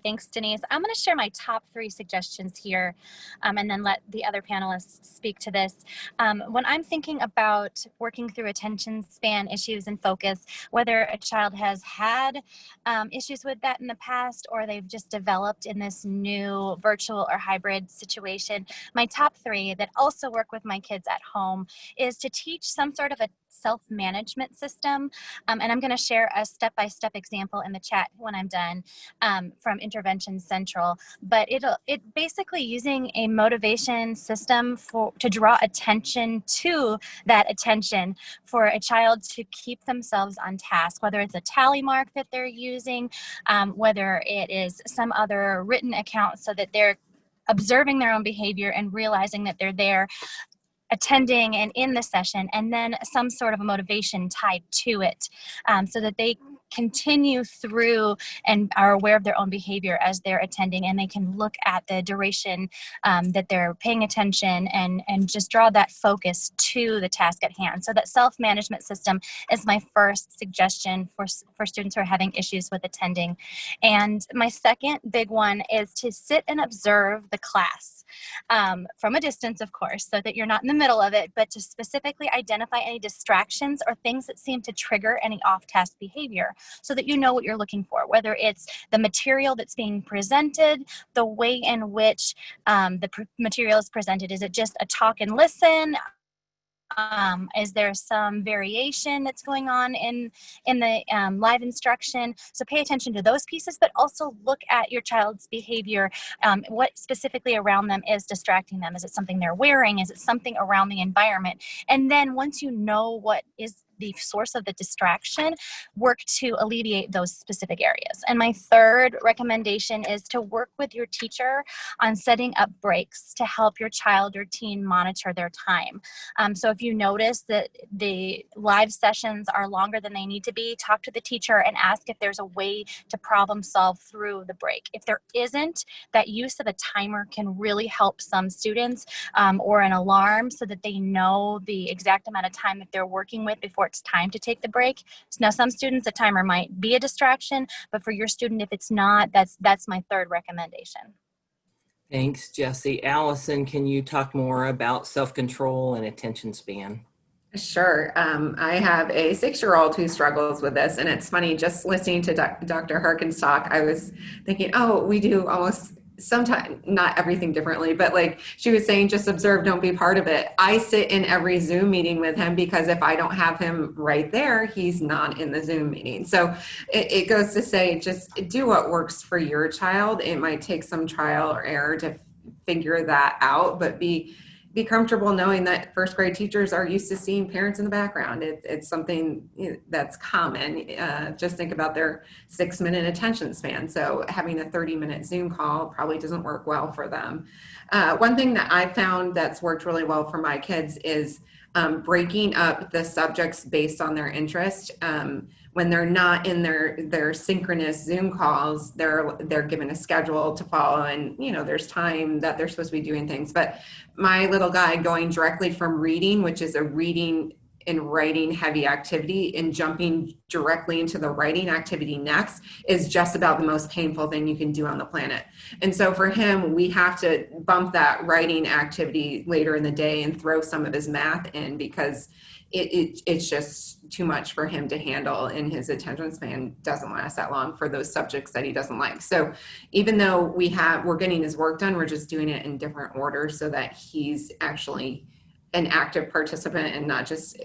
Thanks, Denise. I'm going to share my top 3 suggestions here and then let the other panelists speak to this. When I'm thinking about working through attention span issues and focus, whether a child has had issues with that in the past or they've just developed in this new virtual or hybrid situation, my top 3 that also work with my kids at home is to teach some sort of a self-management system. And I'm going to share a step-by-step example in the chat when I'm done from Intervention Central. But it basically using a motivation system to draw attention to that attention for a child to keep themselves on task, whether it's a tally mark that they're using, whether it is some other written account so that they're observing their own behavior and realizing that they're there attending and in the session, and then some sort of a motivation tied to it so that they continue through and are aware of their own behavior as they're attending, and they can look at the duration that they're paying attention and just draw that focus to the task at hand. So that self-management system is my first suggestion for students who are having issues with attending. And my second big one is to sit and observe the class from a distance, of course, so that you're not in the middle of it, but to specifically identify any distractions or things that seem to trigger any off-task behavior so that you know what you're looking for, whether it's the material that's being presented, the way in which the material is presented. Is it just a talk and listen? Is there some variation that's going on in the live instruction? So pay attention to those pieces, but also look at your child's behavior. What specifically around them is distracting them? Is it something they're wearing? Is it something around the environment? And then once you know what is the source of the distraction, work to alleviate those specific areas. And my third recommendation is to work with your teacher on setting up breaks to help your child or teen monitor their time. So if you notice that the live sessions are longer than they need to be, talk to the teacher and ask if there's a way to problem solve through the break. If there isn't, that use of a timer can really help some students, or an alarm so that they know the exact amount of time that they're working with before it's time to take the break. So now some students, a timer might be a distraction, but for your student, if it's not, that's my third recommendation. Thanks, Jesse. Allison, can you talk more about self-control and attention span? Sure. I have a 6-year-old who struggles with this, and it's funny, just listening to Dr. Harkin's talk, I was thinking, oh, we do almost sometimes, not everything differently, but like she was saying, just observe, don't be part of it. I sit in every Zoom meeting with him because if I don't have him right there, he's not in the Zoom meeting. So it goes to say, just do what works for your child. It might take some trial or error to figure that out, but be comfortable knowing that first grade teachers are used to seeing parents in the background. It's something that's common. Just think about their 6-minute attention span. So having a 30-minute Zoom call probably doesn't work well for them. One thing that I found that's worked really well for my kids is breaking up the subjects based on their interest. When they're not in their synchronous Zoom calls, they're given a schedule to follow, and there's time that they're supposed to be doing things. But my little guy going directly from reading, which is a reading and writing heavy activity, and jumping directly into the writing activity next is just about the most painful thing you can do on the planet. And so for him, we have to bump that writing activity later in the day and throw some of his math in, because it's just too much for him to handle, and his attention span doesn't last that long for those subjects that he doesn't like. So even though we're getting his work done, we're just doing it in different orders so that he's actually an active participant and not just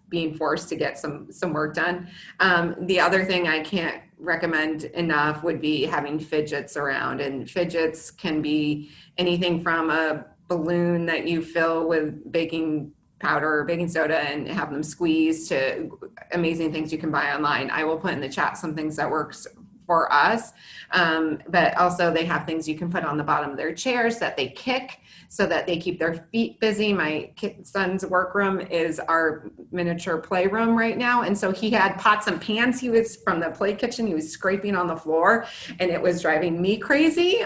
being forced to get some work done. The other thing I can't recommend enough would be having fidgets around, and fidgets can be anything from a balloon that you fill with baking powder or baking soda and have them squeeze to amazing things you can buy online. I will put in the chat some things that works for us. But also they have things you can put on the bottom of their chairs that they kick so that they keep their feet busy. My son's workroom is our miniature playroom right now. And so he had pots and pans. He was from the play kitchen. He was scraping on the floor and it was driving me crazy.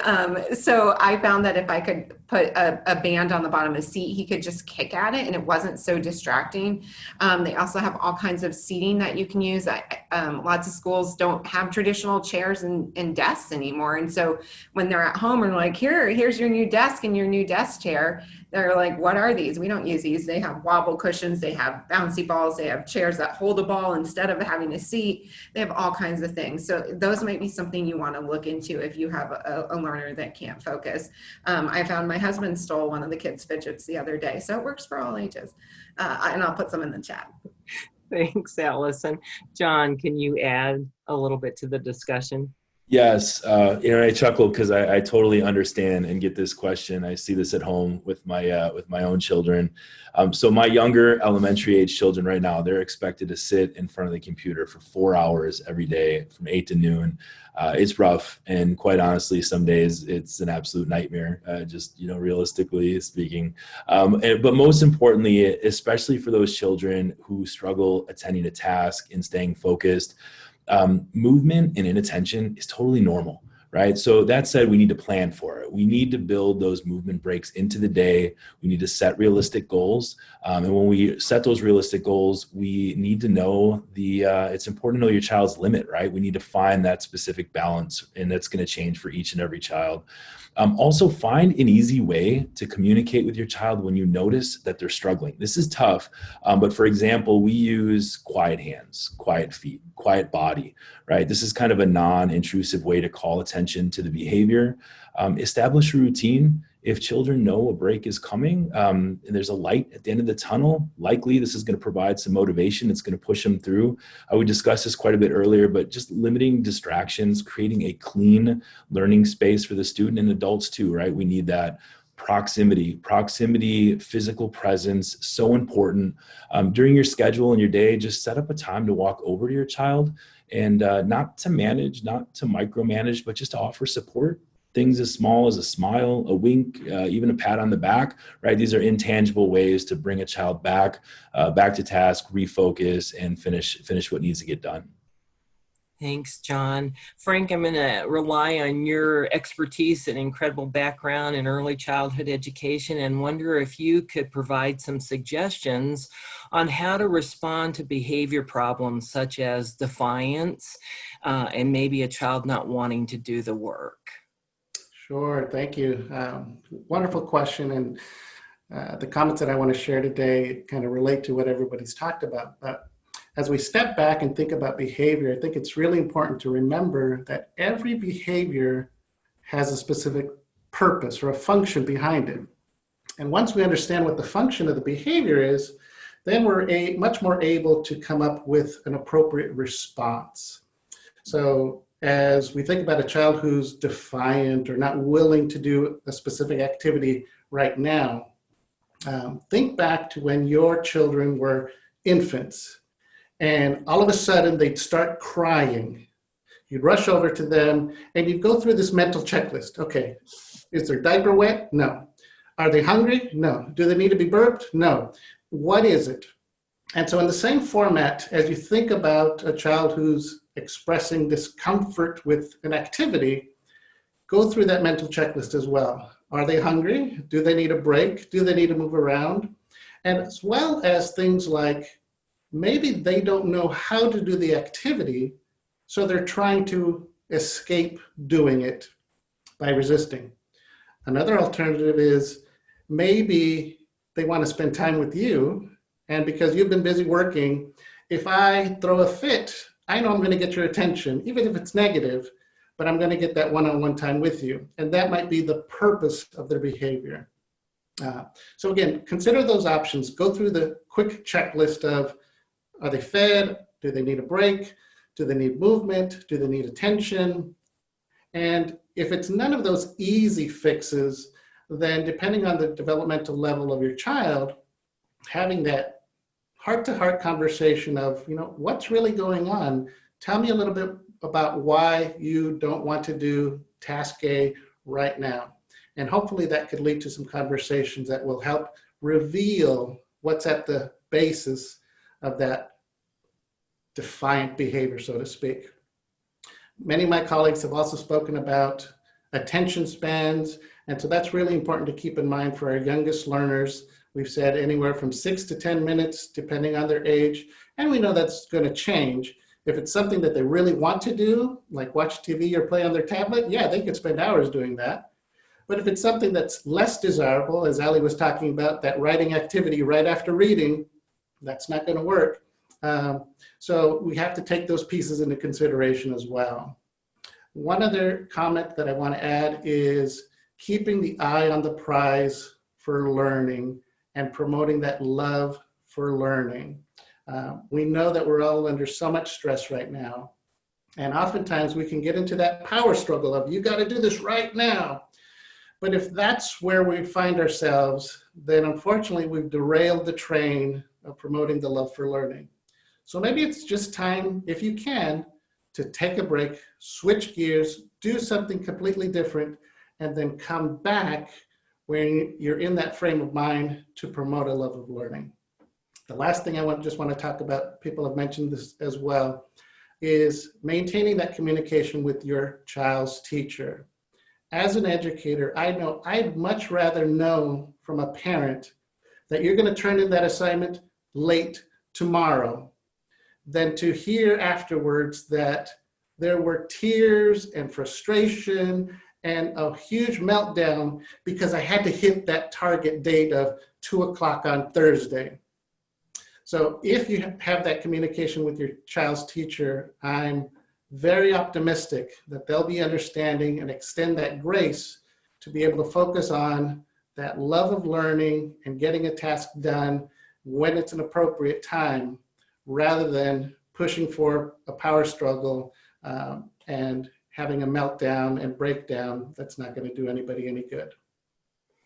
So I found that if I could put a band on the bottom of the seat, he could just kick at it and it wasn't so distracting. They also have all kinds of seating that you can use. Lots of schools don't have traditional chairs and desks anymore. And so when they're at home and like, here's your new desk and your new desk chair, they're like, what are these? We don't use these. They have wobble cushions. They have bouncy balls. They have chairs that hold a ball instead of having a seat. They have all kinds of things. So those might be something you want to look into if you have a learner that can't focus. I found my husband stole one of the kids' fidgets the other day. So it works for all ages. And I'll put some in the chat. Thanks, Allison. John, can you add a little bit to the discussion? Yes, I chuckle because I totally understand and get this question. I see this at home with my own children. So my younger elementary age children right now, they're expected to sit in front of the computer for 4 hours every day from 8 to noon. It's rough, and quite honestly, some days it's an absolute nightmare. Realistically speaking. But most importantly, especially for those children who struggle attending a task and staying focused. Movement and inattention is totally normal, right? So that said, we need to plan for it. We need to build those movement breaks into the day. We need to set realistic goals. And when we set those realistic goals, we need to know it's important to know your child's limit, right? We need to find that specific balance, and that's going to change for each and every child. Also, find an easy way to communicate with your child when you notice that they're struggling. This is tough, but for example, we use quiet hands, quiet feet, quiet body, right? This is kind of a non-intrusive way to call attention to the behavior. Establish a routine. If children know a break is coming and there's a light at the end of the tunnel, likely this is going to provide some motivation. It's going to push them through. We discussed this quite a bit earlier, but just limiting distractions, creating a clean learning space for the student and adults too, right? We need that proximity, physical presence, so important. During your schedule and your day, just set up a time to walk over to your child and not to manage, not to micromanage, but just to offer support. Things as small as a smile, a wink, even a pat on the back, right? These are intangible ways to bring a child back to task, refocus, and finish what needs to get done. Thanks, John. Frank, I'm going to rely on your expertise and incredible background in early childhood education and wonder if you could provide some suggestions on how to respond to behavior problems such as defiance and maybe a child not wanting to do the work. Sure, thank you. Wonderful question. And the comments that I want to share today kind of relate to what everybody's talked about. But as we step back and think about behavior, I think it's really important to remember that every behavior has a specific purpose or a function behind it. And once we understand what the function of the behavior is, then we're much more able to come up with an appropriate response. So as we think about a child who's defiant or not willing to do a specific activity right now, think back to when your children were infants and all of a sudden they'd start crying. You'd rush over to them and you'd go through this mental checklist. Okay, is their diaper wet? No. Are they hungry? No. Do they need to be burped? No. What is it? And so in the same format, as you think about a child who's expressing discomfort with an activity, go through that mental checklist as well. Are they hungry? Do they need a break? Do they need to move around? And as well as things like maybe they don't know how to do the activity, so they're trying to escape doing it by resisting. Another alternative is maybe they want to spend time with you, and because you've been busy working, if I throw a fit, I know I'm going to get your attention, even if it's negative, but I'm going to get that one-on-one time with you. And that might be the purpose of their behavior. So again, consider those options. Go through the quick checklist of, are they fed? Do they need a break? Do they need movement? Do they need attention? And if it's none of those easy fixes, then depending on the developmental level of your child, having that heart-to-heart conversation of, what's really going on? Tell me a little bit about why you don't want to do task A right now. And hopefully that could lead to some conversations that will help reveal what's at the basis of that defiant behavior, so to speak. Many of my colleagues have also spoken about attention spans, and so that's really important to keep in mind for our youngest learners. We've said anywhere from 6 to 10 minutes, depending on their age, and we know that's going to change. If it's something that they really want to do, like watch TV or play on their tablet, yeah, they could spend hours doing that. But if it's something that's less desirable, as Ali was talking about, that writing activity right after reading, that's not going to work. So we have to take those pieces into consideration as well. One other comment that I want to add is keeping the eye on the prize for learning and promoting that love for learning. We know that we're all under so much stress right now. And oftentimes we can get into that power struggle of, you got to do this right now. But if that's where we find ourselves, then unfortunately we've derailed the train of promoting the love for learning. So maybe it's just time, if you can, to take a break, switch gears, do something completely different, and then come back when you're in that frame of mind to promote a love of learning. The last thing I just want to talk about, people have mentioned this as well, is maintaining that communication with your child's teacher. As an educator, I know I'd much rather know from a parent that you're going to turn in that assignment late tomorrow than to hear afterwards that there were tears and frustration and a huge meltdown because I had to hit that target date of 2 o'clock on Thursday. So if you have that communication with your child's teacher, I'm very optimistic that they'll be understanding and extend that grace to be able to focus on that love of learning and getting a task done when it's an appropriate time, rather than pushing for a power struggle and having a meltdown and breakdown that's not going to do anybody any good.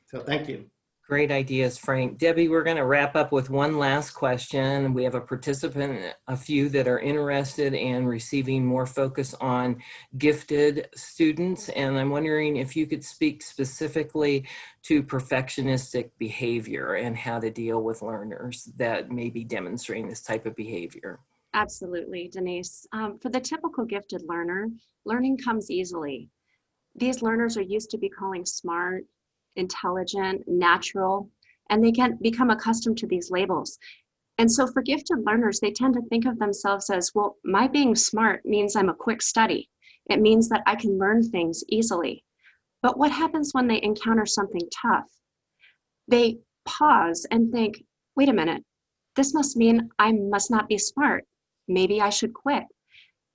So thank you. Great ideas, Frank. Debbie, we're going to wrap up with one last question. We have a participant, a few that are interested in receiving more focus on gifted students. And I'm wondering if you could speak specifically to perfectionistic behavior and how to deal with learners that may be demonstrating this type of behavior. Absolutely, Denise. For the typical gifted learner, learning comes easily. These learners are used to becoming smart, intelligent, natural, and they can become accustomed to these labels. And so for gifted learners, they tend to think of themselves as, well, my being smart means I'm a quick study. It means that I can learn things easily. But what happens when they encounter something tough? They pause and think, wait a minute, this must mean I must not be smart. Maybe I should quit.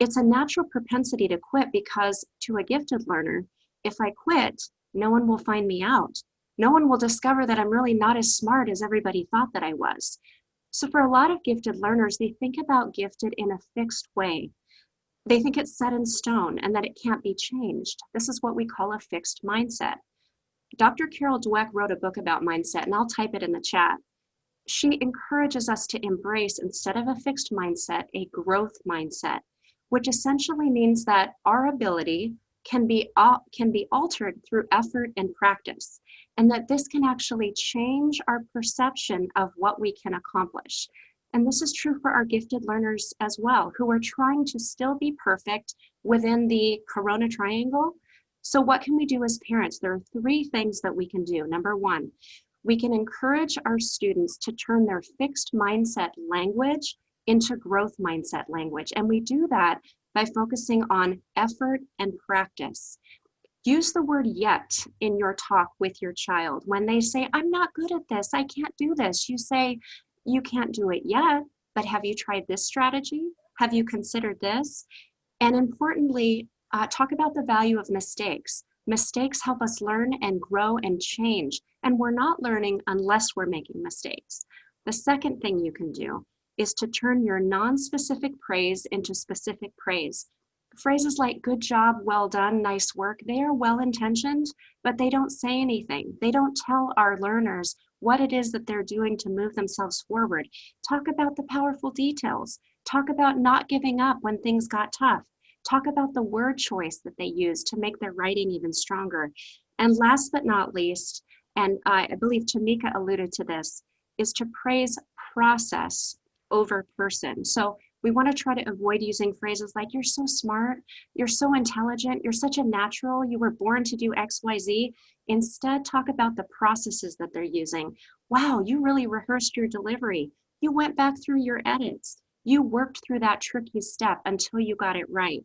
It's a natural propensity to quit because to a gifted learner, if I quit, no one will find me out. No one will discover that I'm really not as smart as everybody thought that I was. So for a lot of gifted learners, they think about gifted in a fixed way. They think it's set in stone and that it can't be changed. This is what we call a fixed mindset. Dr. Carol Dweck wrote a book about mindset, and I'll type it in the chat. She encourages us to embrace, instead of a fixed mindset, a growth mindset, which essentially means that our ability can be altered through effort and practice, and that this can actually change our perception of what we can accomplish. And this is true for our gifted learners as well, who are trying to still be perfect within the Corona triangle. So what can we do as parents? There are 3 things that we can do. Number 1, we can encourage our students to turn their fixed mindset language into growth mindset language. And we do that by focusing on effort and practice. Use the word yet in your talk with your child. When they say, I'm not good at this, I can't do this, you say, you can't do it yet, but have you tried this strategy? Have you considered this? And importantly, talk about the value of mistakes. Mistakes help us learn and grow and change, and we're not learning unless we're making mistakes. The second thing you can do is to turn your non-specific praise into specific praise. Phrases like good job, well done, nice work, they are well-intentioned, but they don't say anything. They don't tell our learners what it is that they're doing to move themselves forward. Talk about the powerful details. Talk about not giving up when things got tough. Talk about the word choice that they use to make their writing even stronger. And last but not least, and I believe Tamika alluded to this, is to praise process over person. So we want to try to avoid using phrases like, you're so smart, you're so intelligent, you're such a natural, you were born to do X, Y, Z. Instead, talk about the processes that they're using. Wow, you really rehearsed your delivery. You went back through your edits. You worked through that tricky step until you got it right.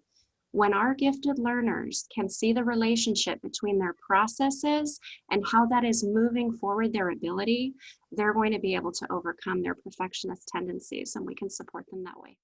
When our gifted learners can see the relationship between their processes and how that is moving forward their ability, they're going to be able to overcome their perfectionist tendencies, and we can support them that way.